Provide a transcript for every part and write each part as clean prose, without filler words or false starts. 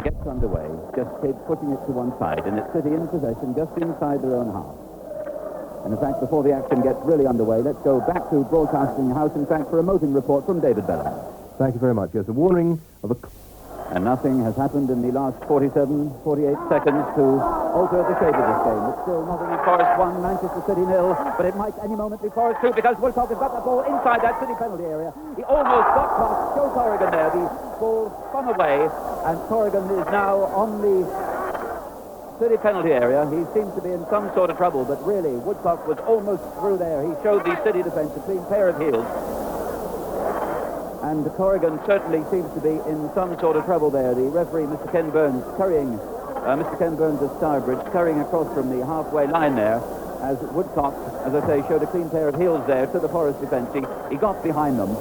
gets underway, just keeps pushing it to one side, and it's City in possession just inside their own half. And in fact, before the action gets really underway, let's go back to Broadcasting House, in fact, for a motoring report from David Bellam. Thank you very much. Yes, a warning of a... And nothing has happened in the last 47, 48 seconds to alter the shape of this game. It's still Nottingham Forest 1, Manchester City 0, but it might any moment be Forest 2 because Woodcock has got the ball inside that City penalty area. He almost got past Joe Corrigan there. The ball spun away, and Corrigan is now on the City penalty area. He seems to be in some sort of trouble, but really, Woodcock was almost through there. He showed the City defence a clean pair of heels. And Corrigan certainly seems to be in some sort of trouble there. The referee, Mr. Ken Burns, Mr. Ken Burns of Stourbridge, scurrying across from the halfway line there, as Woodcock, as I say, showed a clean pair of heels there to the Forest defence. He got behind them.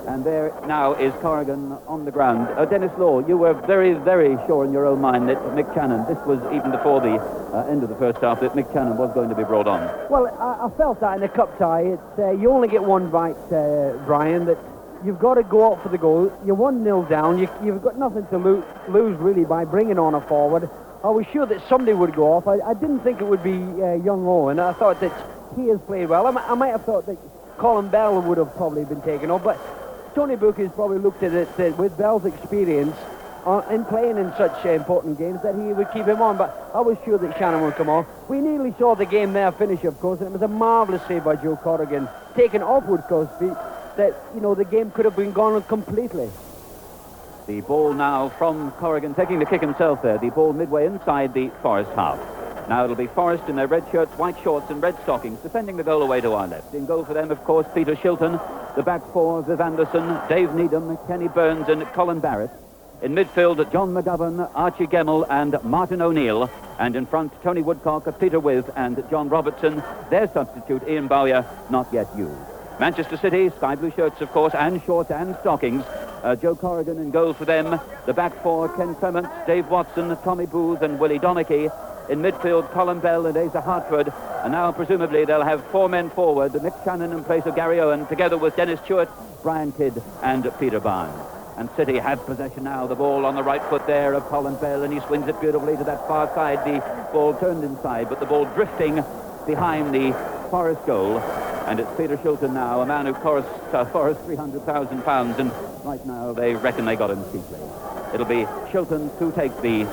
And there now is Corrigan on the ground. Dennis Law, you were very, very sure in your own mind that Mick Channon, this was even before the end of the first half, that Mick Channon was going to be brought on. Well, I felt that in a cup tie. It's you only get one bite, Brian, that you've got to go out for the goal. You're 1-0 down. You've got nothing to lose, really, by bringing on a forward. I was sure that somebody would go off. I didn't think it would be young Owen. I thought that he has played well. I might have thought that Colin Bell would have probably been taken off, but Tony Book has probably looked at it with Bell's experience in playing in such important games that he would keep him on, but I was sure that Shannon would come on. We nearly saw the game there finish, of course, and it was a marvellous save by Joe Corrigan, taken off Woodcock's feet, that, you know, the game could have been gone completely. The ball now from Corrigan, taking the kick himself there, the ball midway inside the Forest half. Now it'll be Forest in their red shirts, white shorts and red stockings, defending the goal away to our left. In goal for them, of course, Peter Shilton. The back four, Viv Anderson, Dave Needham, Kenny Burns and Colin Barrett. In midfield, John McGovern, Archie Gemmell and Martin O'Neill. And in front, Tony Woodcock, Peter With and John Robertson. Their substitute, Ian Bowyer, not yet used. Manchester City, sky blue shirts, of course, and shorts and stockings. Joe Corrigan in goal for them. The back four, Ken Clements, Dave Watson, Tommy Booth and Willie Donachie. In midfield, Colin Bell and Asa Hartford. And now, presumably, they'll have four men forward. Mick Channon in place of Gary Owen, together with Dennis Stewart, Brian Kidd and Peter Barnes. And City have possession now. The ball on the right foot there of Colin Bell, and he swings it beautifully to that far side. The ball turned inside, but the ball drifting behind the Forest goal. And it's Peter Shilton now, a man who cost Forest £300,000, and right now they reckon they got him cheaply. It'll be Shilton to take the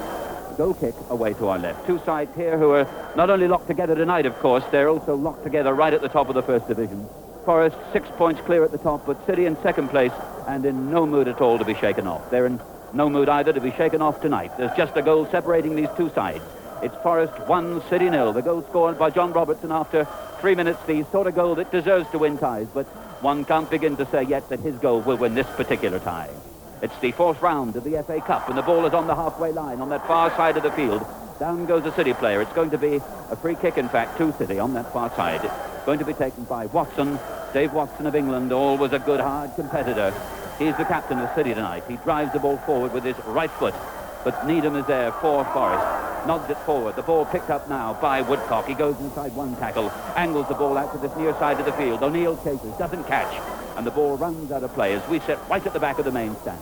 goal kick away to our left. Two sides here who are not only locked together tonight, of course, they're also locked together right at the top of the First Division. Forest 6 points clear at the top, but City in second place and in no mood at all to be shaken off. They're in no mood either to be shaken off tonight. There's just a goal separating these two sides. It's Forest 1, City 0. The goal scored by John Robertson after 3 minutes, the sort of goal that deserves to win ties, but one can't begin to say yet that his goal will win this particular tie. It's the fourth round of the FA Cup, and the ball is on the halfway line on that far side of the field. Down goes the City player. It's going to be a free kick, in fact, to City on that far side. It's going to be taken by Watson, Dave Watson of England, always a good, hard competitor. He's the captain of City tonight. He drives the ball forward with his right foot, but Needham is there for Forest. Nods it forward. The ball picked up now by Woodcock. He goes inside one tackle, angles the ball out to this near side of the field. O'Neill chases, doesn't catch, and the ball runs out of play as we sit right at the back of the main stand.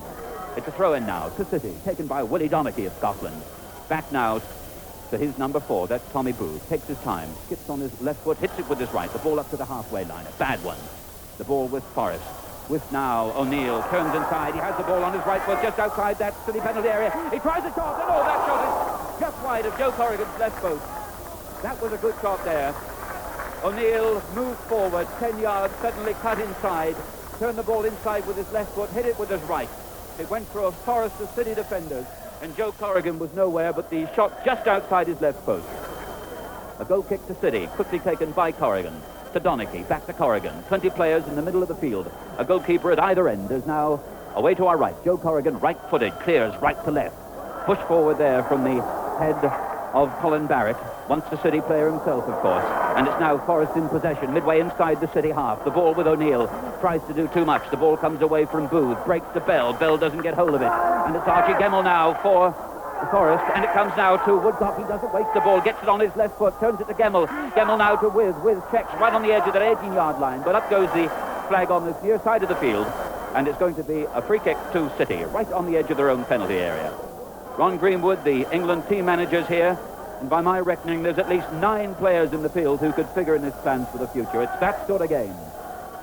It's a throw-in now to City, taken by Willie Donachie of Scotland. Back now to his number 4, that's Tommy Booth. Takes his time, skips on his left foot, hits it with his right. The ball up to the halfway line, a bad one. The ball with Forest. With now O'Neill, turns inside. He has the ball on his right foot, just outside that City penalty area. He tries a shot, and oh, that shot is just wide of Joe Corrigan's left foot. That was a good shot there. O'Neill moved forward 10 yards, suddenly cut inside, turned the ball inside with his left foot, hit it with his right. It went through a forest of City defenders, and Joe Corrigan was nowhere, but the shot just outside his left post. A goal kick to City, quickly taken by Corrigan. To Donachie, back to Corrigan. 20 players in the middle of the field. A goalkeeper at either end is now away to our right. Joe Corrigan, right-footed, clears right to left. Push forward there from the head of Colin Barrett. Once the City player himself, of course. And it's now Forest in possession, midway inside the City half. The ball with O'Neill. Tries to do too much. The ball comes away from Booth. Breaks to Bell. Bell doesn't get hold of it. And it's Archie Gemmell now for Forest, and it comes now to Woodcock. He doesn't waste the ball, gets it on his left foot, turns it to Gemmell. Gemmell now to With checks right on the edge of that 18-yard line, but up goes the flag on the near side of the field, and it's going to be a free kick to City, right on the edge of their own penalty area. Ron Greenwood, the England team manager's here, and by my reckoning, there's at least 9 players in the field who could figure in his plans for the future. It's that sort of game.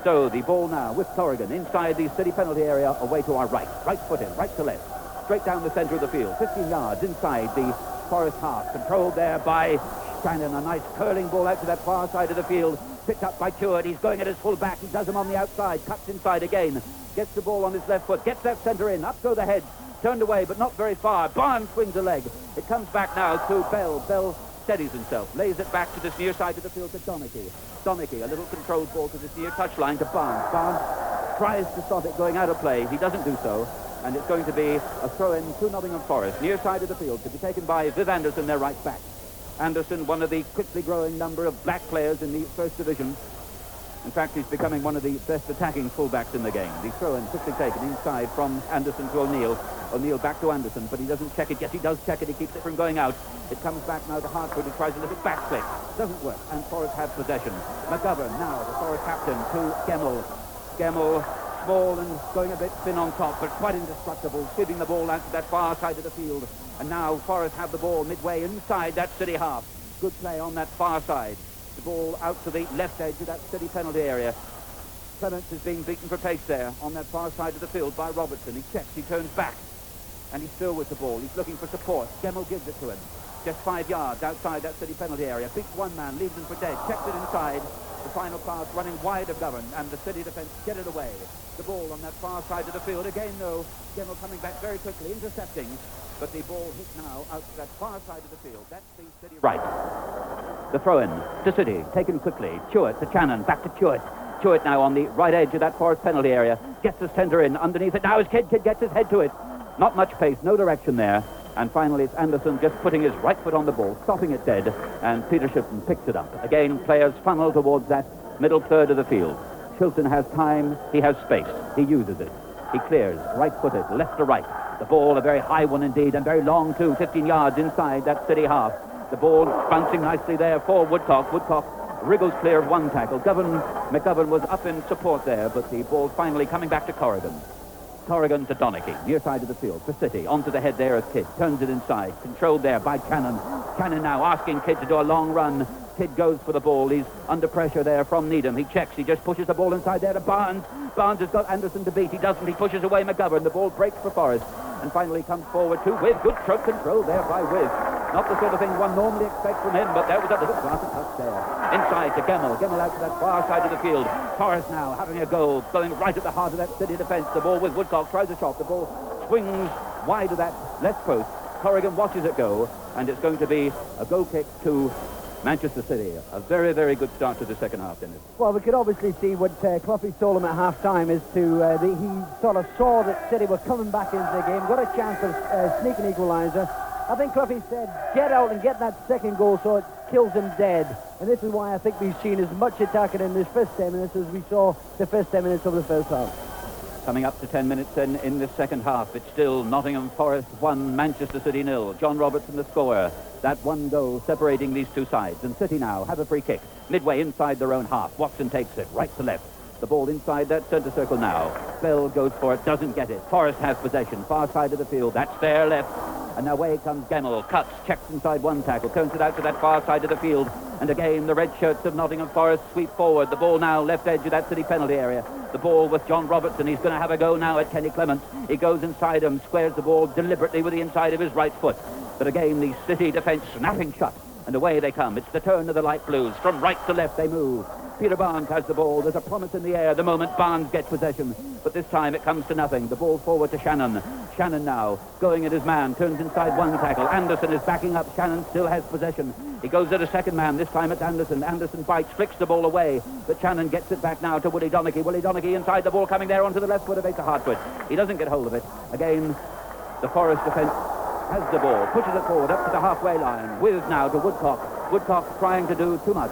So the ball now with Corrigan inside the City penalty area, away to our right. Right foot in, right to left. Straight down the centre of the field, 15 yards inside the Forest half. Controlled there by Shannon. A nice curling ball out to that far side of the field. Picked up by Stewart. He's going at his full back. He does him on the outside. Cuts inside again. Gets the ball on his left foot. Gets that centre in. Up go the heads. Turned away, but not very far. Barnes swings a leg. It comes back now to Bell. Bell steadies himself. Lays it back to this near side of the field to Donachie. Donachie, a little controlled ball to this near touchline to Barnes. Barnes tries to stop it going out of play. He doesn't do so. And it's going to be a throw-in to Nottingham Forest, near side of the field, to be taken by Viv Anderson, their right back. Anderson, one of the quickly growing number of black players in the First Division. In fact, he's becoming one of the best attacking fullbacks in the game. The throw-in quickly taken inside from Anderson to O'Neill. O'Neill back to Anderson, but he doesn't check it. Yes, he does check it. He keeps it from going out. It comes back now to Hartford, who tries a little back flick. Doesn't work, and Forest have possession. McGovern now, the Forest captain, to Gemmell. Gemmell, small and going a bit thin on top, but quite indestructible, shooting the ball out to that far side of the field. And now Forest have the ball midway inside that City half. Good play on that far side. The ball out to the left edge of that City penalty area. Clements is being beaten for pace there on that far side of the field by Robertson. He checks, he turns back, and he's still with the ball. He's looking for support. Gemmell gives it to him. Just 5 yards outside that City penalty area. Beats one man, leaves him for dead. Checks it inside. The final pass running wide of Govern, and the City defence get it away. The ball on that far side of the field. Again, though, Gemmell coming back very quickly, intercepting. But the ball hit now out to that far side of the field. That's the City right. The throw-in to City, taken quickly. Stewart to Channon, back to Stewart. Stewart now on the right edge of that Forest penalty area. Gets the centre in underneath it. Now his kid gets his head to it. Not much pace, no direction there. And finally, it's Anderson just putting his right foot on the ball, stopping it dead, and Peter Shilton picks it up. Again, players funnel towards that middle third of the field. Shilton has time, he has space, he uses it. He clears, right-footed, left to right. The ball, a very high one indeed, and very long too, 15 yards inside that City half. The ball bouncing nicely there for Woodcock. Woodcock wriggles clear of one tackle. McGovern was up in support there, but the ball finally coming back to Corrigan. Corrigan to Donachie, near side of the field, for City, onto the head there of Kidd, turns it inside, controlled there by Cannon. Cannon now asking Kidd to do a long run. Kidd goes for the ball, he's under pressure there from Needham. He checks, he just pushes the ball inside there to Barnes. Barnes has got Anderson to beat, he doesn't, he pushes away McGovern. The ball breaks for Forest, and finally comes forward to Wiz. Good stroke control there by Wiz. Not the sort of thing one normally expects from him, but there was a little glass of touch there. Inside to Gemmell. Gemmell out to that far side of the field. Forrest now having a go, going right at the heart of that City defence. The ball with Woodcock, tries a shot. The ball swings wide of that left post. Corrigan watches it go, and it's going to be a goal kick to Manchester City. A very, very good start to the second half, Dennis. Well, we could obviously see what Cloughy told him at half-time is he sort of saw that City were coming back into the game, got a chance of sneaking equaliser. I think Cloughy said, get out and get that second goal so it kills him dead. And this is why I think we've seen as much attacking in this first 10 minutes as we saw the first 10 minutes of the first half. Coming up to 10 minutes then in the second half, it's still Nottingham Forest 1, Manchester City 0. John Robertson the scorer. That one goal separating these two sides. And City now have a free kick. Midway inside their own half. Watson takes it right to left. The ball inside that centre circle now. Bell goes for it, doesn't get it. Forest has possession, far side of the field. That's their left. And away comes Gemmell, cuts, checks inside one tackle, turns it out to that far side of the field. And again, the red shirts of Nottingham Forest sweep forward. The ball now left edge of that City penalty area. The ball with John Robertson. He's going to have a go now at Kenny Clements. He goes inside him, squares the ball deliberately with the inside of his right foot. But again, the City defence snapping shut. And away they come. It's the turn of the light blues. From right to left they move. Peter Barnes has the ball. There's a promise in the air the moment Barnes gets possession. But this time it comes to nothing. The ball forward to Shannon. Shannon now going at his man. Turns inside one tackle. Anderson is backing up. Shannon still has possession. He goes at a second man. This time it's Anderson. Anderson bites, flicks the ball away. But Shannon gets it back now to Willie Donachie. Willie Donachie inside the ball coming there onto the left foot of Baker Hartford. He doesn't get hold of it. Again, the Forest defence has the ball. Pushes it forward up to the halfway line. Wiz now to Woodcock. Woodcock trying to do too much.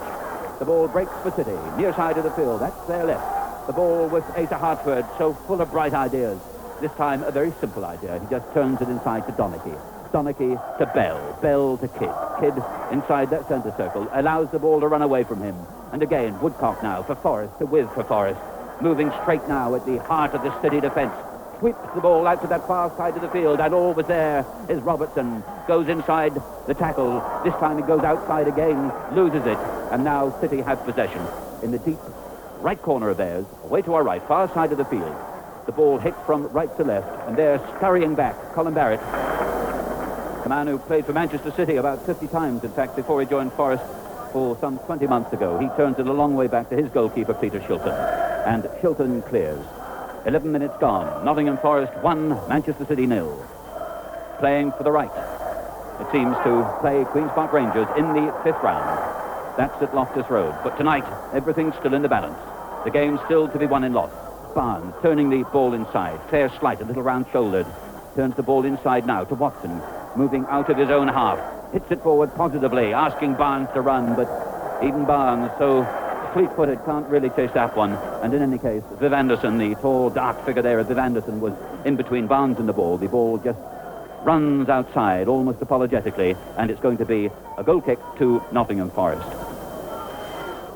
The ball breaks for City, near side of the field. That's their left. The ball with Asa Hartford, so full of bright ideas. This time, a very simple idea. He just turns it inside to Donachie. Donachie to Bell. Bell to Kidd. Kidd inside that centre circle. Allows the ball to run away from him. And again, Woodcock now for Forrest, to Wiz for Forrest. Moving straight now at the heart of the City defence. sweeps the ball out to that far side of the field, and all was there is Robertson. Goes inside the tackle. This time he goes outside again, loses it, and now City have possession in the deep right corner of theirs, away to our right, far side of the field. The ball hits from right to left, and they're scurrying back. Colin Barrett, the man who played for Manchester City about 50 times, in fact, before he joined Forest for some 20 months ago. He turns it a long way back to his goalkeeper, Peter Shilton. And Shilton clears. 11 minutes gone. Nottingham Forest 1, Manchester City 0. Playing for the right. It seems to play Queen's Park Rangers in the 5th round. That's at Loftus Road. But tonight, everything's still in the balance. The game's still to be won and lost. Barnes turning the ball inside. Claire Slight, a little round-shouldered, turns the ball inside now to Watson, moving out of his own half. Hits it forward positively, asking Barnes to run, but even Barnes, so fleet-footed, can't really chase that one. And in any case, Viv Anderson, the tall, dark figure there of Viv Anderson, was in between Barnes and the ball. The ball just runs outside, almost apologetically, and it's going to be a goal kick to Nottingham Forest.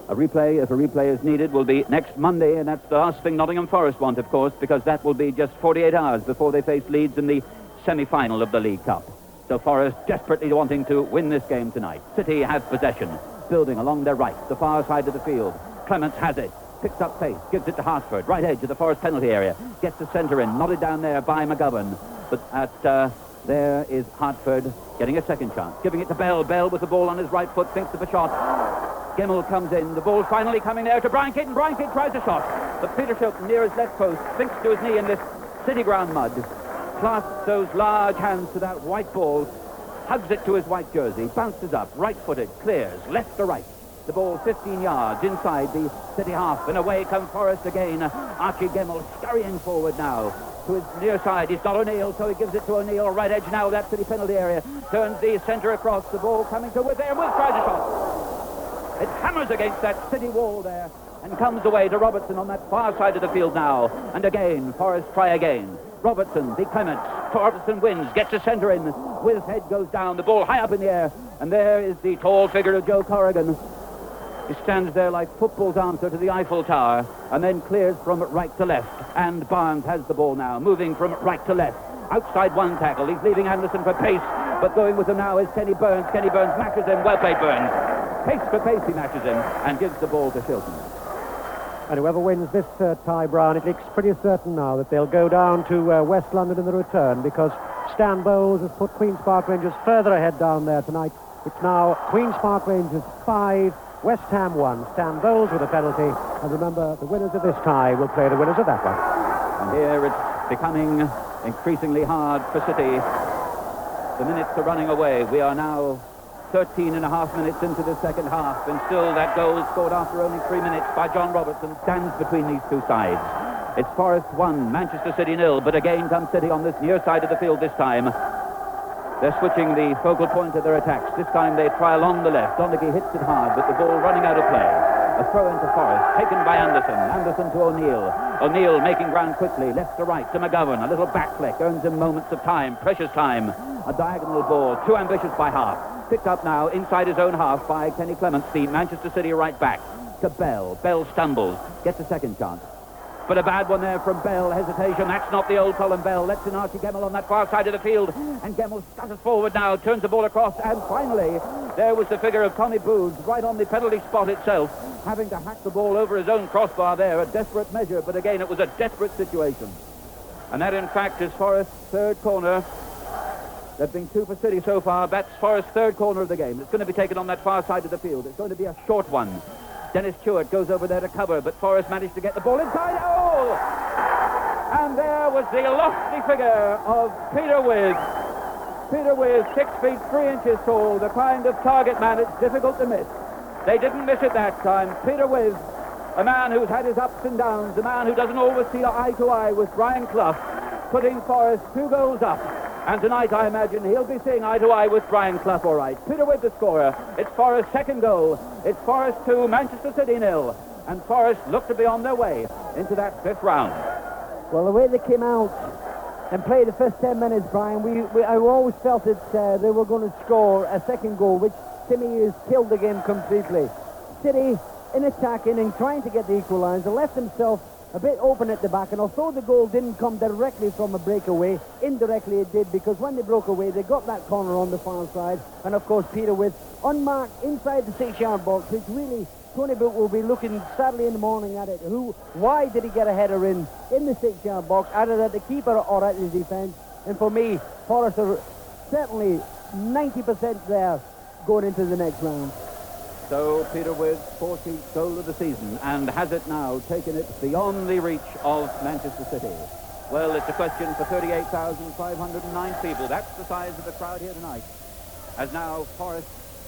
A replay, if a replay is needed, will be next Monday, and that's the last thing Nottingham Forest want, of course, because that will be just 48 hours before they face Leeds in the semi-final of the League Cup. So Forest desperately wanting to win this game tonight. City have possession, building along their right, the far side of the field. Clements has it, picks up pace, gives it to Hartford, right edge of the Forest penalty area, gets the centre in, nodded down there by McGovern. But there is Hartford getting a second chance, giving it to Bell. Bell with the ball on his right foot, thinks of a shot. Gemmell comes in, the ball finally coming there to Brian Kidd, and Brian Kidd tries a shot. But Peter Shilton, near his left post, sinks to his knee in this City ground mud, clasps those large hands to that white ball, hugs it to his white jersey, bounces up, right-footed, clears, left to right. The ball 15 yards inside the City half, and away comes Forest again. Archie Gemmell scurrying forward now to his near side. He's got O'Neill, so he gives it to O'Neill, right edge now, that City penalty area. Turns the centre across, the ball coming to Wood there, Wood tries a shot. It hammers against that City wall there and comes away to Robertson on that far side of the field now. And again, Forest try again. Robertson, the Clements. Robertson wins, gets a centre in. Will's head goes down, the ball high up in the air. And there is the tall figure of Joe Corrigan. He stands there like football's answer to the Eiffel Tower, and then clears from right to left. And Barnes has the ball now, moving from right to left. Outside one tackle, he's leaving Anderson for pace, but going with him now is Kenny Burns. Kenny Burns matches him, well played Burns. Pace for pace, he matches him and gives the ball to Shilton. And whoever wins this tie, Brown, it looks pretty certain now that they'll go down to West London in the return, because Stan Bowles has put Queen's Park Rangers further ahead down there tonight. It's now Queen's Park Rangers 5, West Ham 1. Stan Bowles with a penalty. And remember, the winners of this tie will play the winners of that one. And here it's becoming increasingly hard for City. The minutes are running away. We are now 13 and a half minutes into the second half, and still that goal scored after only 3 minutes by John Robertson stands between these two sides. It's Forest 1, Manchester City 0, but again comes City on this near side of the field this time. They're switching the focal point of their attacks. This time they try along the left. Donaghy hits it hard, but the ball running out of play. A throw into Forest, taken by Anderson. Anderson to O'Neill. O'Neill making ground quickly, left to right to McGovern. A little back flick earns him moments of time, precious time. A diagonal ball, too ambitious by half. Picked up now inside his own half by Kenny Clements, the Manchester City right back. To Bell. Bell stumbles, gets a second chance. But a bad one there from Bell. Hesitation. That's not the old Colin Bell. Lets in Archie Gemmell on that far side of the field. And Gemmell scutters forward now, turns the ball across. And finally, there was the figure of Tommy Booth right on the penalty spot itself, having to hack the ball over his own crossbar there. A desperate measure, but again, it was a desperate situation. And that, in fact, is Forest's third corner. There have been 2 for City so far. That's Forest's third corner of the game. It's going to be taken on that far side of the field. It's going to be a short one. Dennis Stewart goes over there to cover, but Forest managed to get the ball inside. Oh! And there was the lofty figure of Peter Withe. Peter Withe, 6 feet 3 inches tall, the kind of target man it's difficult to miss. They didn't miss it that time. Peter Withe, a man who's had his ups and downs, a man who doesn't always see eye to eye with Brian Clough, putting Forest 2 goals up. And tonight, I imagine, he'll be seeing eye to eye with Brian Clough, all right. Peter Withe, the scorer. It's Forest's second goal. It's Forest 2, Manchester City 0. And Forest look to be on their way into that 5th round. Well, the way they came out and played the first 10 minutes, Brian, I always felt that they were going to score a second goal, which to me has killed the game completely. City in attacking and trying to get the equaliser, left themselves a bit open at the back, and although the goal didn't come directly from a breakaway, indirectly it did, because when they broke away, they got that corner on the far side, and of course Peter with unmarked inside the 6-yard box, which really Tony Boot will be looking sadly in the morning at it. Why did he get a header in the 6-yard box, either at the keeper or at his defence? And for me, Forest are certainly 90% there going into the next round. So Peter with 14th goal of the season, and has it now taken it beyond the reach of Manchester City? Well, it's a question for 38,509 people. That's the size of the crowd here tonight. As now Forest,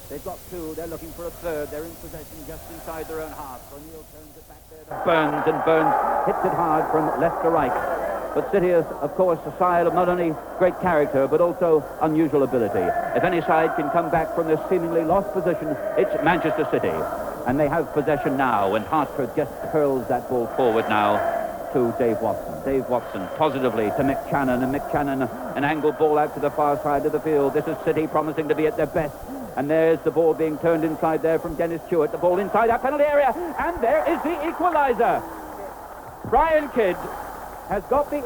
they've got two, they're looking for a third. They're in possession just inside their own half. O'Neill turns it back there to Burns, and Burns hits it hard from left to right. But City is, of course, a side of not only great character, but also unusual ability. If any side can come back from this seemingly lost position, it's Manchester City. And they have possession now, and Hartford just hurls that ball forward now to Dave Watson. Dave Watson positively to Mick Channon, and Mick Channon, an angled ball out to the far side of the field. This is City promising to be at their best. And there's the ball being turned inside there from Dennis Stewart. The ball inside that penalty area, and there is the equaliser. Brian Kidd has got the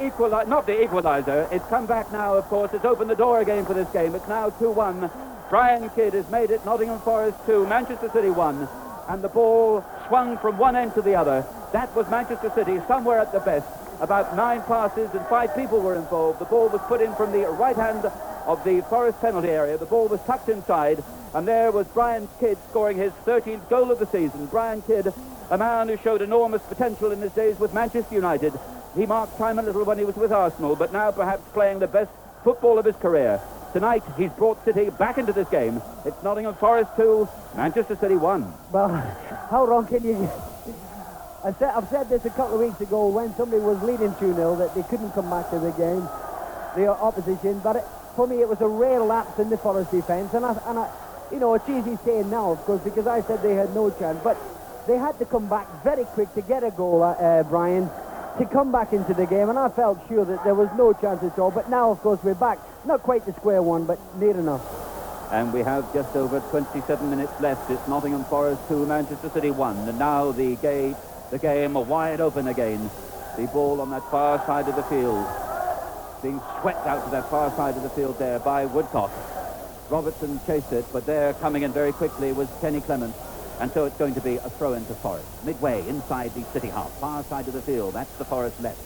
not the equaliser. It's come back now, of course. It's opened the door again for this game. It's now 2-1. Brian Kidd has made it Nottingham Forest 2, Manchester City 1. And the ball swung from one end to the other. That was Manchester City somewhere at the best. About 9 passes and 5 people were involved. The ball was put in from the right hand of the Forest penalty area. The ball was tucked inside. And there was Brian Kidd scoring his 13th goal of the season. Brian Kidd, a man who showed enormous potential in his days with Manchester United. He marked time a little when he was with Arsenal, but now perhaps playing the best football of his career. Tonight, he's brought City back into this game. It's Nottingham Forest 2, Manchester City 1. Well, how wrong can you get? I've said this a couple of weeks ago when somebody was leading 2-0 that they couldn't come back to the game, the opposition. But for me, it was a rare lapse in the Forest defence. And I, you know, it's easy saying now, of course, because I said they had no chance. But they had to come back very quick to get a goal, Brian, to come back into the game, and I felt sure that there was no chance at all. But now, of course, we're back. Not quite to square one, but near enough. And we have just over 27 minutes left. It's Nottingham Forest 2, Manchester City 1. And now the game wide open again. The ball on that far side of the field, being swept out to that far side of the field there by Woodcock. Robertson chased it, but there coming in very quickly was Kenny Clements. And so it's going to be a throw-in to Forest. Midway, inside the City half, far side of the field. That's the Forest left.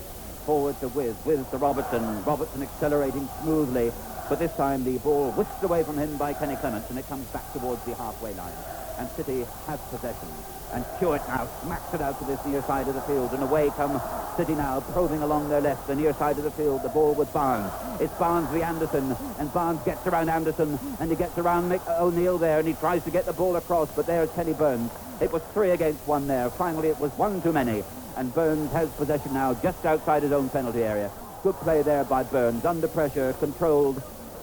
Forward to Wiz to Robertson. Robertson accelerating smoothly. But this time the ball whisked away from him by Kenny Clements, and it comes back towards the halfway line. And City has possession. And Stewart now smacks it out to this near side of the field. And away come City now, probing along their left, the near side of the field. The ball with Barnes. It's Barnes v. Anderson. And Barnes gets around Anderson. And he gets around Mick O'Neill there. And he tries to get the ball across. But there's Kenny Burns. It was 3 against 1 there. Finally, it was 1 too many. And Burns has possession now just outside his own penalty area. Good play there by Burns. Under pressure, controlled.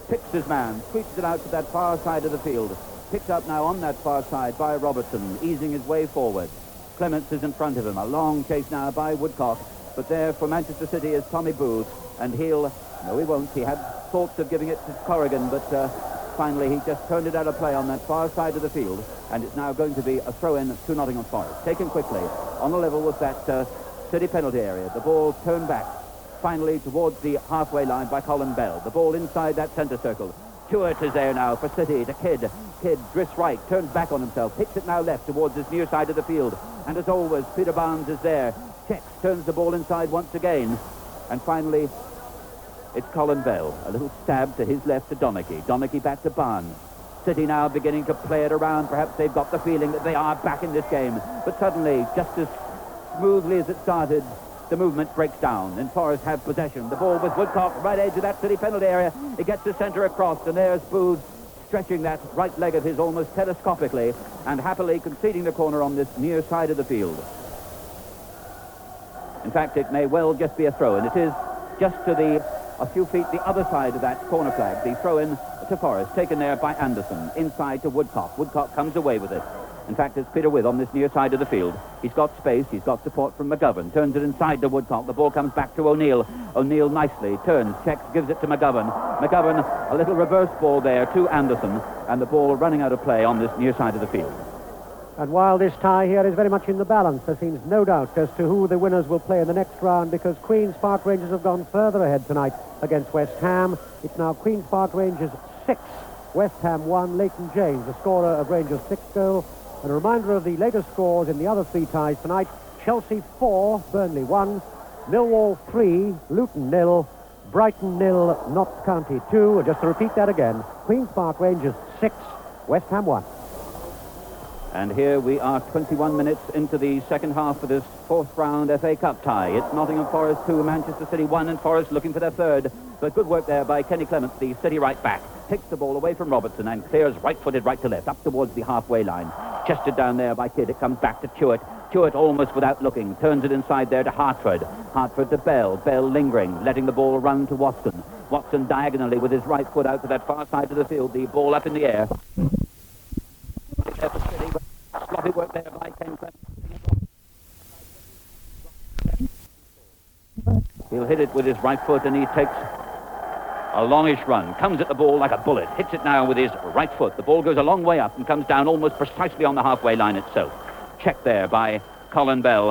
Picks his man. Sweeps it out to that far side of the field. Picked up now on that far side by Robertson, easing his way forward. Clements is in front of him. A long chase now by Woodcock. But there for Manchester City is Tommy Booth. And no, he won't. He had thoughts of giving it to Corrigan, but finally he just turned it out of play on that far side of the field. And it's now going to be a throw-in to Nottingham Forest. Taken quickly on the level with that City penalty area. The ball turned back finally towards the halfway line by Colin Bell. The ball inside that centre circle. Stewart is there now for City to Kidd. Kidd drifts right, turns back on himself, hits it now left towards this near side of the field. And as always, Peter Barnes is there. Checks, turns the ball inside once again. And finally, it's Colin Bell. A little stab to his left to Donachie. Donachie back to Barnes. City now beginning to play it around. Perhaps they've got the feeling that they are back in this game. But suddenly, just as smoothly as it started, the movement breaks down, and Forest have possession. The ball with Woodcock, right edge of that City penalty area. He gets the centre across, and there's Booth stretching that right leg of his almost telescopically and happily conceding the corner on this near side of the field. In fact, it may well just be a throw, and it is just to a few feet the other side of that corner flag. The throw-in to Forest, taken there by Anderson, inside to Woodcock. Woodcock comes away with it. In fact, it's Peter With on this near side of the field. He's got space. He's got support from McGovern. Turns it inside to Woodcock. The ball comes back to O'Neill. O'Neill nicely turns, checks, gives it to McGovern. McGovern, a little reverse ball there to Anderson. And the ball running out of play on this near side of the field. And while this tie here is very much in the balance, there seems no doubt as to who the winners will play in the next round, because Queen's Park Rangers have gone further ahead tonight against West Ham. It's now Queen's Park Rangers 6, West Ham 1, Leighton James, the scorer of Rangers' 6th goal. And a reminder of the latest scores in the other 3 ties tonight: Chelsea 4, Burnley 1, Millwall 3, Luton 0, Brighton 0, Notts County 2. And just to repeat that again, Queen's Park Rangers 6, West Ham 1. And here we are 21 minutes into the second half of this 4th round FA Cup tie. It's Nottingham Forest 2, Manchester City 1, and Forest looking for their 3rd. But good work there by Kenny Clements, the City right back. Takes the ball away from Robertson and clears right-footed right to left, up towards the halfway line. Chested down there by Kidd. It comes back to Chewett. Chewett almost without looking. Turns it inside there to Hartford. Hartford to Bell. Bell lingering, letting the ball run to Watson. Watson diagonally with his right foot out to that far side of the field. The ball up in the air. Sloppy work there by Ken Clements. He'll hit it with his right foot, and he takes a longish run. Comes at the ball like a bullet. Hits it now with his right foot. The ball goes a long way up and comes down almost precisely on the halfway line itself. Checked there by Colin Bell.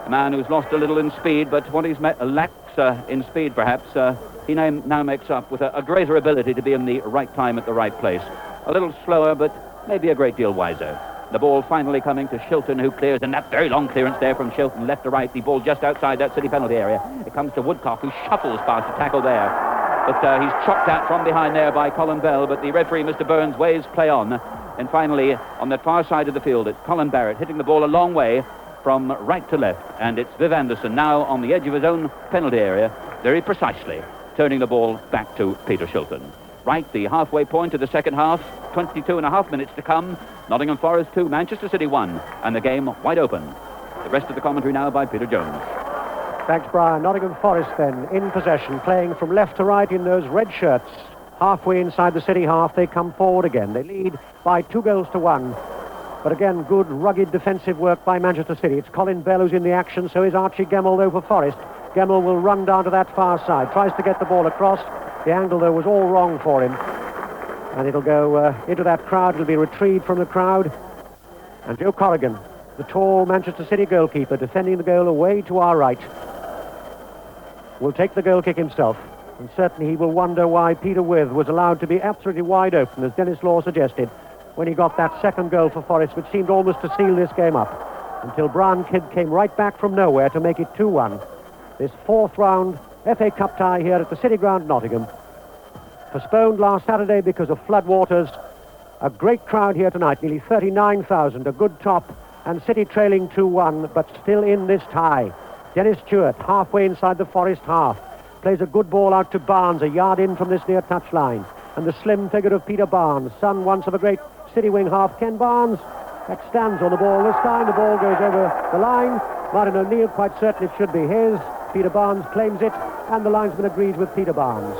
A man who's lost a little in speed, but what he's lacks in speed, perhaps, he now makes up with a greater ability to be in the right time at the right place. A little slower, but maybe a great deal wiser. The ball finally coming to Shilton, who clears, and that very long clearance there from Shilton, left to right. The ball just outside that City penalty area. It comes to Woodcock, who shuffles past the tackle there. But he's chopped out from behind there by Colin Bell, but the referee, Mr. Burns, waves play on. And finally, on that far side of the field, it's Colin Barrett hitting the ball a long way from right to left. And it's Viv Anderson now on the edge of his own penalty area, very precisely, turning the ball back to Peter Shilton. Right, the halfway point of the second half, 22.5 minutes to come. Nottingham Forest 2, Manchester City 1, and the game wide open. The rest of the commentary now by Peter Jones. Thanks, Brian. Nottingham Forest then in possession, playing from left to right in those red shirts. Halfway inside the City half, they come forward again. They lead by 2-1. But again, good, rugged defensive work by Manchester City. It's Colin Bell who's in the action, so is Archie Gemmell, though, for Forest. Gemmell will run down to that far side, tries to get the ball across. The angle, though, was all wrong for him. And it'll go into that crowd. It'll be retrieved from the crowd. And Joe Corrigan, the tall Manchester City goalkeeper, defending the goal away to our right, will take the goal kick himself. And certainly he will wonder why Peter Withe was allowed to be absolutely wide open, as Dennis Law suggested, when he got that second goal for Forest, which seemed almost to seal this game up, until Brian Kidd came right back from nowhere to make it 2-1. This 4th round FA Cup tie here at the City Ground, Nottingham. Postponed last Saturday because of floodwaters. A great crowd here tonight, nearly 39,000, a good top, and City trailing 2-1, but still in this tie. Dennis Stewart, halfway inside the Forest half, plays a good ball out to Barnes, a yard in from this near touchline. And the slim figure of Peter Barnes, son once of a great City wing half, Ken Barnes, that stands on the ball this time. The ball goes over the line. Martin O'Neill, quite certain it should be his. Peter Barnes claims it, and the linesman agrees with Peter Barnes.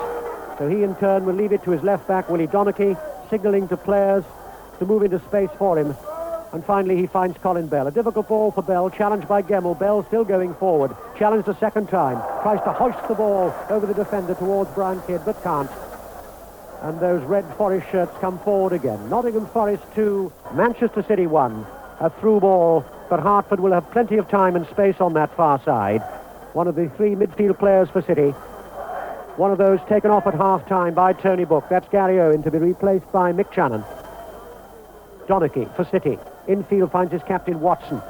So he, in turn, will leave it to his left-back, Willie Donachie, signalling to players to move into space for him. And finally, he finds Colin Bell. A difficult ball for Bell, challenged by Gemmell. Bell still going forward. Challenged a second time. Tries to hoist the ball over the defender towards Brian Kidd, but can't. And those red Forest shirts come forward again. Nottingham Forest 2, Manchester City 1. A through ball, but Hartford will have plenty of time and space on that far side. One of the 3 midfield players for City. One of those taken off at half-time by Tony Book. That's Gary Owen, to be replaced by Mick Channon. Donachie for City. Infield finds his captain, Watson.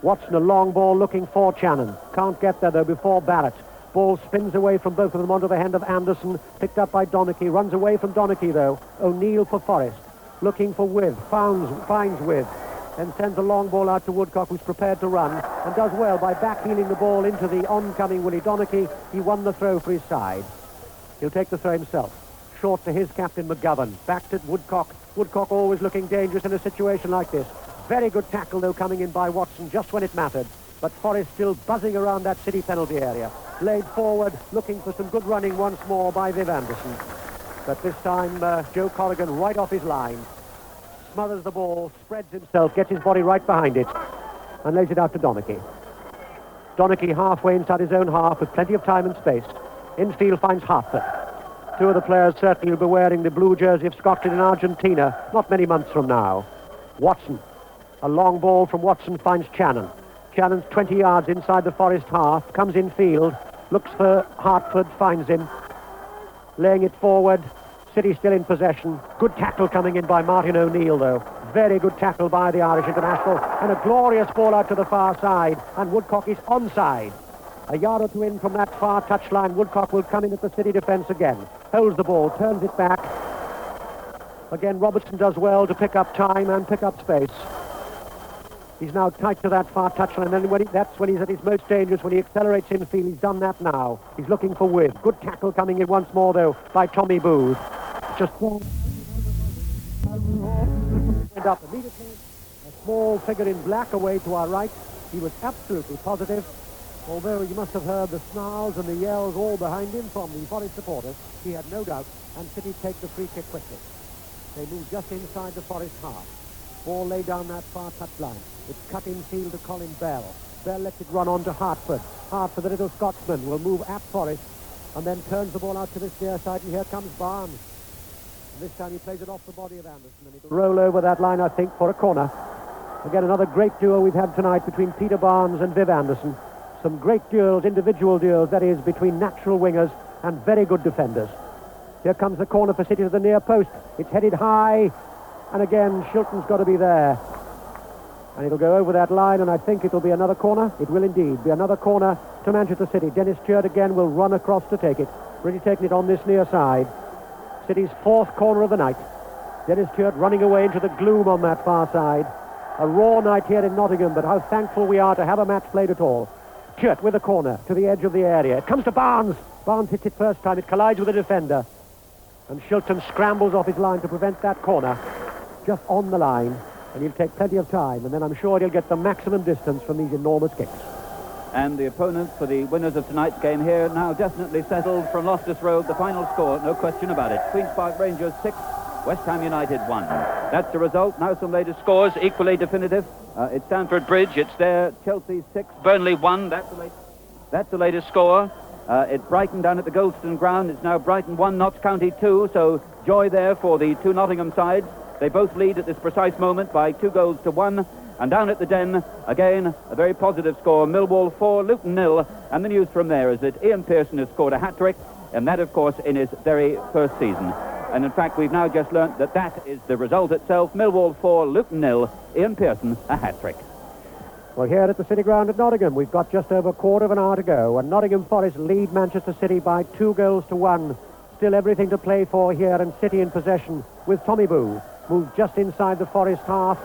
Watson, a long ball looking for Channon. Can't get there, though, before Barrett. Ball spins away from both of them onto the hand of Anderson. Picked up by Donachie. Runs away from Donachie, though. O'Neill for Forest. Looking for Withe. Finds Withe. And sends a long ball out to Woodcock, who's prepared to run. And does well by backheeling the ball into the oncoming Willie Donachie. He won the throw for his side. He'll take the throw himself. Short to his captain, McGovern. Back to Woodcock. Woodcock always looking dangerous in a situation like this. Very good tackle, though, coming in by Watson just when it mattered. But Forest still buzzing around that City penalty area. Laid forward, looking for some good running once more by Viv Anderson. But this time, Joe Corrigan right off his line. Smothers the ball, spreads himself, gets his body right behind it, and lays it out to Donachie. Donachie halfway inside his own half with plenty of time and space. Infield finds Hartford. 2 of the players certainly will be wearing the blue jersey of Scotland and Argentina not many months from now. Watson A long ball from Watson finds Channon. Channon's 20 yards inside the Forest half, comes in field, looks for Hartford, finds him. Laying it forward, City still in possession. Good tackle coming in by Martin O'Neill, though. Very good tackle by the Irish international. And a glorious ball out to the far side. And Woodcock is onside. A yard or two in from that far touchline, Woodcock will come in at the City defence again. Holds the ball, turns it back. Again, Robertson does well to pick up time and pick up space. He's now tight to that far touchline, and then that's when he's at his most dangerous, when he accelerates infield. He's done that now. He's looking for width. Good tackle coming in once more, though, by Tommy Booth. Just went up immediately. A small figure in black away to our right. He was absolutely positive, although you must have heard the snarls and the yells all behind him from the Forest supporters. He had no doubt, and City take the free kick quickly. They move just inside the Forest half. Ball laid down that far touchline. It's cut in field to Colin Bell. Bell lets it run on to Hartford. Hartford, the little Scotsman, will move at Forest and then turns the ball out to this near side, and here comes Barnes. And this time he plays it off the body of Anderson, and it'll roll over that line, I think, for a corner. Again, another great duo we've had tonight between Peter Barnes and Viv Anderson. Some great duels, individual duels, that is, between natural wingers and very good defenders. Here comes the corner for City to the near post. It's headed high, and again, Shilton's got to be there. And it'll go over that line, and I think it'll be another corner. It will indeed be another corner to Manchester City. Dennis Churd again will run across to take it. Really taking it on this near side. City's fourth corner of the night. Dennis Churd running away into the gloom on that far side. A raw night here in Nottingham, but how thankful we are to have a match played at all. Churd with a corner to the edge of the area. It comes to Barnes. Barnes hits it first time. It collides with a defender. And Shilton scrambles off his line to prevent that corner. Just on the line. And he'll take plenty of time, and then I'm sure he'll get the maximum distance from these enormous kicks. And the opponents for the winners of tonight's game here now definitely settled from Loftus Road. The final score, no question about it. Queen's Park Rangers 6, West Ham United 1. That's the result. Now some latest scores, equally definitive. It's Stamford Bridge. It's there. Chelsea 6, Burnley 1. That's the latest score. It's Brighton down at the Goldstone Ground. It's now Brighton 1, Notts County 2. So joy there for the two Nottingham sides. They both lead at this precise moment by 2-1. And down at the Den, again, a very positive score. Millwall 4, Luton 0. And the news from there is that Ian Pearson has scored a hat-trick, and that, of course, in his very first season. And, in fact, we've now just learnt that that is the result itself. Millwall 4, Luton 0. Ian Pearson, a hat-trick. Well, here at the City Ground at Nottingham, we've got just over a quarter of an hour to go. And Nottingham Forest lead Manchester City by 2-1. Still everything to play for here, and City in possession with Tommy Booth. Moves just inside the Forest half,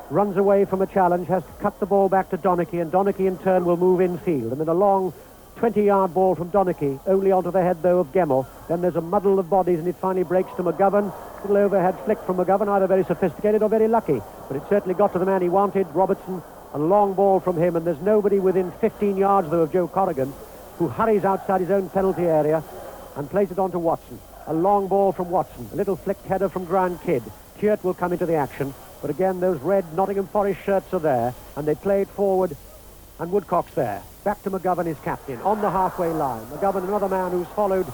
runs away from a challenge, has to cut the ball back to Donachie, and Donachie in turn will move infield. And then a long 20-yard ball from Donachie, only onto the head, though, of Gemmell. Then there's a muddle of bodies, and it finally breaks to McGovern. Little overhead flick from McGovern, either very sophisticated or very lucky. But it certainly got to the man he wanted, Robertson. A long ball from him, and there's nobody within 15 yards, though, of Joe Corrigan, who hurries outside his own penalty area and plays it on to Watson. A long ball from Watson, a little flicked header from Grand Kidd. Churt will come into the action, but again those red Nottingham Forest shirts are there, and they play it forward, and Woodcock's there. Back to McGovern, his captain, on the halfway line. McGovern, another man who's followed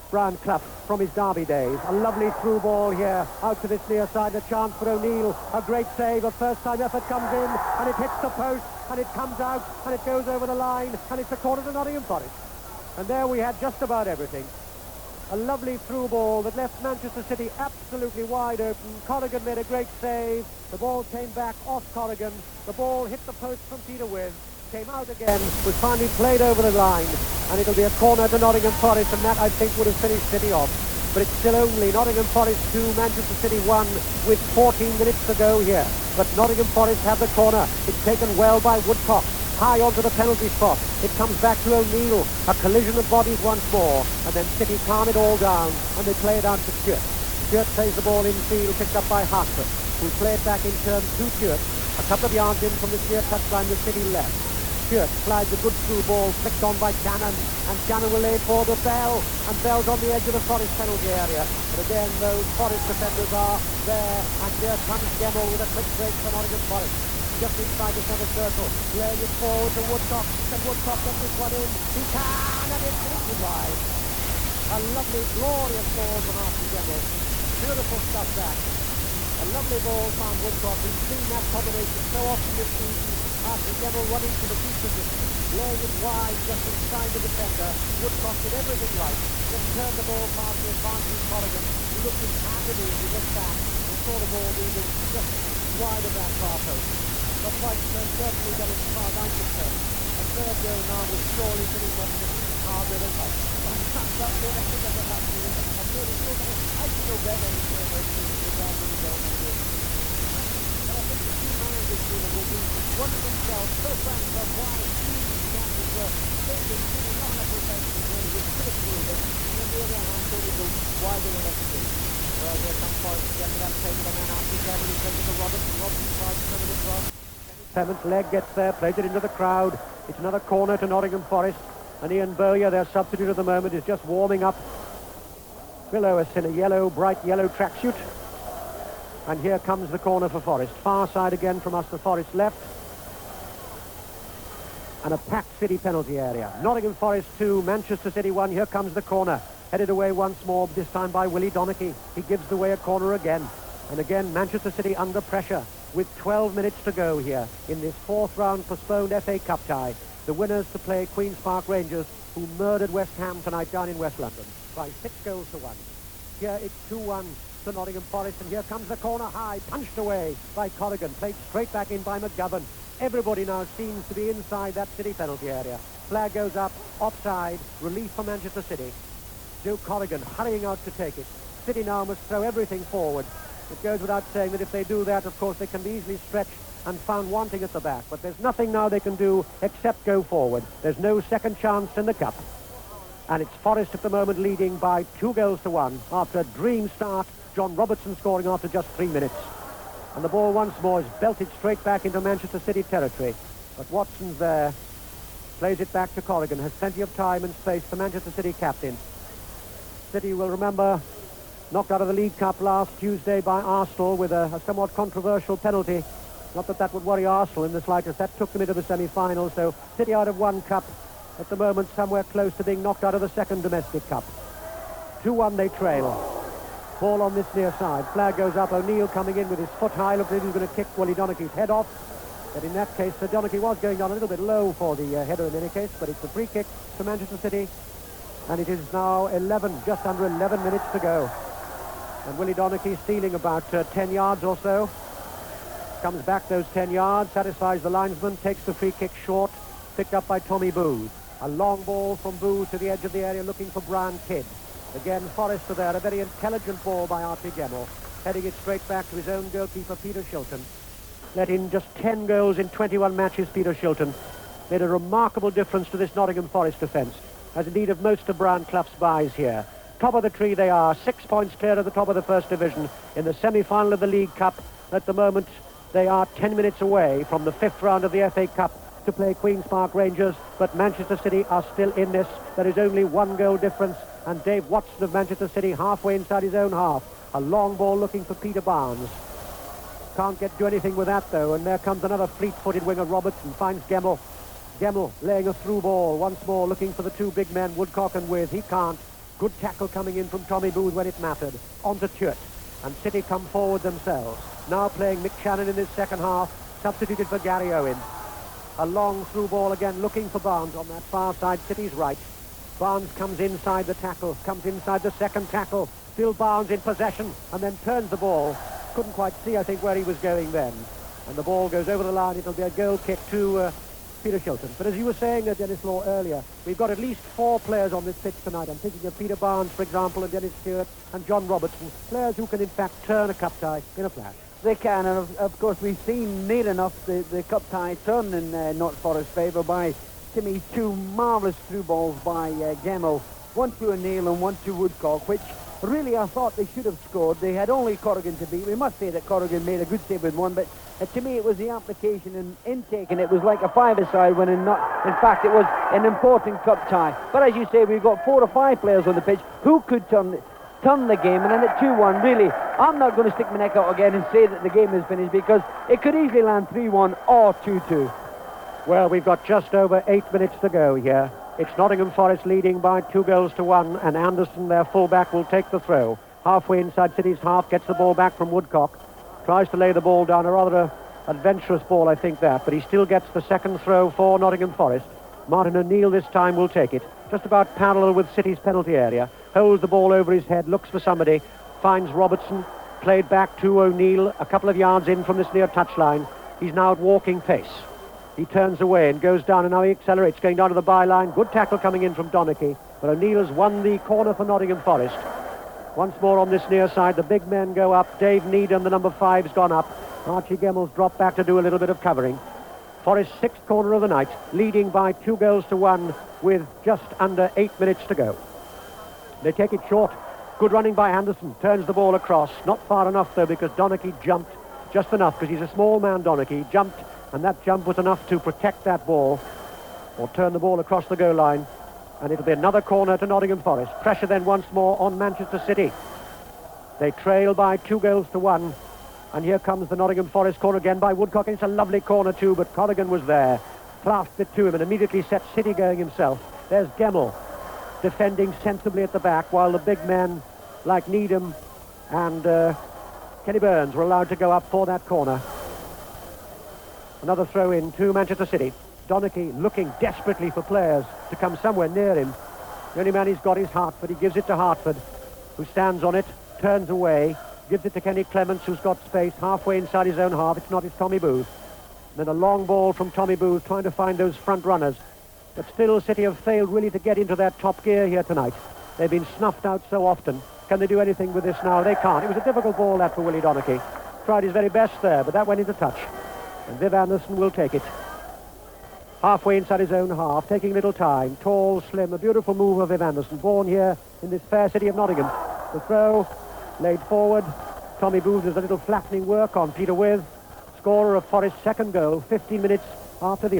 Brian Clough from his Derby days. A lovely through ball here, out to this near side, a chance for O'Neill. A great save, a first-time effort comes in, and it hits the post, and it comes out, and it goes over the line, and it's a corner to Nottingham Forest. And there we had just about everything. A lovely through ball that left Manchester City absolutely wide open. Corrigan made a great save. The ball came back off Corrigan. The ball hit the post from Peter Withe. Came out again, was finally played over the line. And it'll be a corner to Nottingham Forest, and that, I think, would have finished City off. But it's still only Nottingham Forest 2, Manchester City 1, with 14 minutes to go here. But Nottingham Forest have the corner. It's taken well by Woodcock. High onto the penalty spot. It comes back to O'Neill. A collision of bodies once more. And then City calm it all down, and they play it out to Churt. Churt plays the ball in field, picked up by Hartford, who play it back in turn to Churt. A couple of yards in from the near touchline, the City left. Churt slides a good through ball, flicked on by Cannon, and Cannon will lay it forward to Bell, and Bell's on the edge of the Forest penalty area. But again, those Forest defenders are there, and here comes Gemmell with a quick break for Nottingham Forest. Just inside the centre circle, laying it forward to Woodcock, and Woodcock gets this one in. He can, and it's hit wide. A lovely, glorious ball from Martin Gemmell. Beautiful stuff back. A lovely ball found Woodcock. We've seen that combination so often this season. After Devil running to the deep position, laying it wide just inside the defender. Woodcock did everything right. Just turned the ball past the advancing Corrigan. He looked in agony as he looked back and saw the ball moving just wide of that far post. But quite certainly done as far as I'm concerned. A third goal now was surely finished on the harder than much. That's the next thing that happened to him. I'm really sure that I can go better in the regard to the goal. But I think the two managers will be one of themselves so frank of why these matches were thinking really not enough protection when he was critical of it, and on the other hand thought he was why they were left to do. Well, here comes Forrest again with that taking the man out again, and he's taking to Robertson. Robertson tries to come in the cross. Clement's leg gets there, plays it into the crowd. It's another corner to Nottingham Forest, and Ian Bowyer, their substitute at the moment, is just warming up below us in a yellow, bright yellow tracksuit. And here comes the corner for Forest. Far side again from us, the Forest left. And a packed City penalty area. Nottingham Forest 2, Manchester City 1. Here comes the corner. Headed away once more, this time by Willie Donachie. He gives away a corner again. And again, Manchester City under pressure with 12 minutes to go here in this fourth round postponed FA Cup tie. The winners to play Queen's Park Rangers, who murdered West Ham tonight down in West London by 6 goals to 1. Here it's 2-1 to Nottingham Forest, and here comes the corner high, punched away by Corrigan, played straight back in by McGovern. Everybody now seems to be inside that City penalty area. Flag goes up, offside, relief for Manchester City. Joe Corrigan hurrying out to take it. City now must throw everything forward. It goes without saying that if they do that, of course, they can be easily stretched and found wanting at the back. But there's nothing now they can do except go forward. There's no second chance in the Cup. And it's Forest at the moment leading by 2 goals to 1 after a dream start. John Robertson scoring after just 3 minutes. And the ball once more is belted straight back into Manchester City territory. But Watson's there. Plays it back to Corrigan. Has plenty of time and space for Manchester City captain. City will remember knocked out of the League Cup last Tuesday by Arsenal with a somewhat controversial penalty. Not that that would worry Arsenal in the slightest. That took them into the semi-finals. So City out of one cup at the moment, somewhere close to being knocked out of the second domestic cup. 2-1 they trail. Ball on this near side. Flag goes up. O'Neill coming in with his foot high. Looks like he's going to kick Willie Donachie's head off. But in that case, Donachie was going down a little bit low for the header in any case. But it's a free kick to Manchester City. And it is now 11, just under 11 minutes to go. And Willie Donachie stealing about 10 yards or so. Comes back those 10 yards, satisfies the linesman, takes the free kick short, picked up by Tommy Booth. A long ball from Booth to the edge of the area looking for Brian Kidd. Again, Forrester there, a very intelligent ball by Archie Gemmell, heading it straight back to his own goalkeeper, Peter Shilton. Let in just 10 goals in 21 matches, Peter Shilton. Made a remarkable difference to this Nottingham Forest defence, as indeed of most of Brian Clough's buys here. Top of the tree they are, 6 points clear of the top of the first division in the semi-final of the League Cup. At the moment, they are 10 minutes away from the 5th round of the FA Cup to play Queen's Park Rangers, but Manchester City are still in this. There is only 1 goal difference, and Dave Watson of Manchester City halfway inside his own half. A long ball looking for Peter Barnes. Can't do anything with that, though, and there comes another fleet-footed winger. Robertson finds Gemmell. Gemmell laying a through ball, once more looking for the 2 big men, Woodcock and With. He can't. Good tackle coming in from Tommy Booth when it mattered. On to Tuitt. And City come forward themselves. Now playing Mick Shannon in his second half, substituted for Gary Owen. A long through ball again, looking for Barnes on that far side, City's right. Barnes comes inside the tackle, comes inside the second tackle. Still Barnes in possession, and then turns the ball. Couldn't quite see, I think, where he was going then. And the ball goes over the line. It'll be a goal kick to Peter Shilton. But as you were saying, Dennis Law, earlier, we've got at least 4 players on this pitch tonight. I'm thinking of Peter Barnes, for example, and Dennis Stewart and John Robertson. Players who can, in fact, turn a cup tie in a flash. They can, and of course we've seen near enough the cup tie turn in Not Forest's favour by Timmy's 2 marvellous through balls by Gemmell. One to O'Neill and one to Woodcock, which really I thought they should have scored. They had only Corrigan to beat. We must say that Corrigan made a good save with one, but to me it was the application and intake, and it was like a 5-a-side when in fact it was an important cup tie. But as you say, we've got 4 or 5 players on the pitch who could turn the game, and then at 2-1, really, I'm not going to stick my neck out again and say that the game is finished, because it could easily land 3-1 or 2-2. Well, we've got just over 8 minutes to go here. It's Nottingham Forest leading by 2 goals to 1, and Anderson, their fullback, will take the throw. Halfway inside City's half, gets the ball back from Woodcock. Tries to lay the ball down, a rather adventurous ball, I think that, but he still gets the second throw for Nottingham Forest. Martin O'Neill this time will take it. Just about parallel with City's penalty area. Holds the ball over his head, looks for somebody, finds Robertson, played back to O'Neill, a couple of yards in from this near touchline. He's now at walking pace. He turns away and goes down, and now he accelerates, going down to the byline. Good tackle coming in from Donachie, but O'Neill has won the corner for Nottingham Forest. Once more on this near side, the big men go up. Dave Needham, the number 5's gone up. Archie Gemmell's dropped back to do a little bit of covering. Forest's 6th corner of the night, leading by 2-1 with just under 8 minutes to go. They take it short. Good running by Anderson. Turns the ball across. Not far enough, though, because Donachie jumped just enough, because he's a small man, Donachie. Jumped, and that jump was enough to protect that ball, or turn the ball across the goal line. And it'll be another corner to Nottingham Forest. Pressure then once more on Manchester City. They trail by 2-1. And here comes the Nottingham Forest corner again by Woodcock. It's a lovely corner too, but Corrigan was there. Clasped it to him and immediately set City going himself. There's Gemmell defending sensibly at the back, while the big men like Needham and Kenny Burns were allowed to go up for that corner. Another throw in to Manchester City. Donachie looking desperately for players to come somewhere near him. The only man he's got is Hartford. He gives it to Hartford, who stands on it, turns away, gives it to Kenny Clements, who's got space halfway inside his own half. It's not, it's Tommy Booth. Then a long ball from Tommy Booth trying to find those front runners. But still, City have failed really to get into that top gear here tonight. They've been snuffed out so often. Can they do anything with this now? They can't. It was a difficult ball, that, for Willie Donachie. Tried his very best there, but that went into touch. And Viv Anderson will take it. Halfway inside his own half, taking little time. Tall, slim, a beautiful move of Viv Anderson, born here in this fair city of Nottingham. The throw, laid forward. Tommy Booth does a little flattening work on Peter With, scorer of Forest's second goal, 15 minutes after the...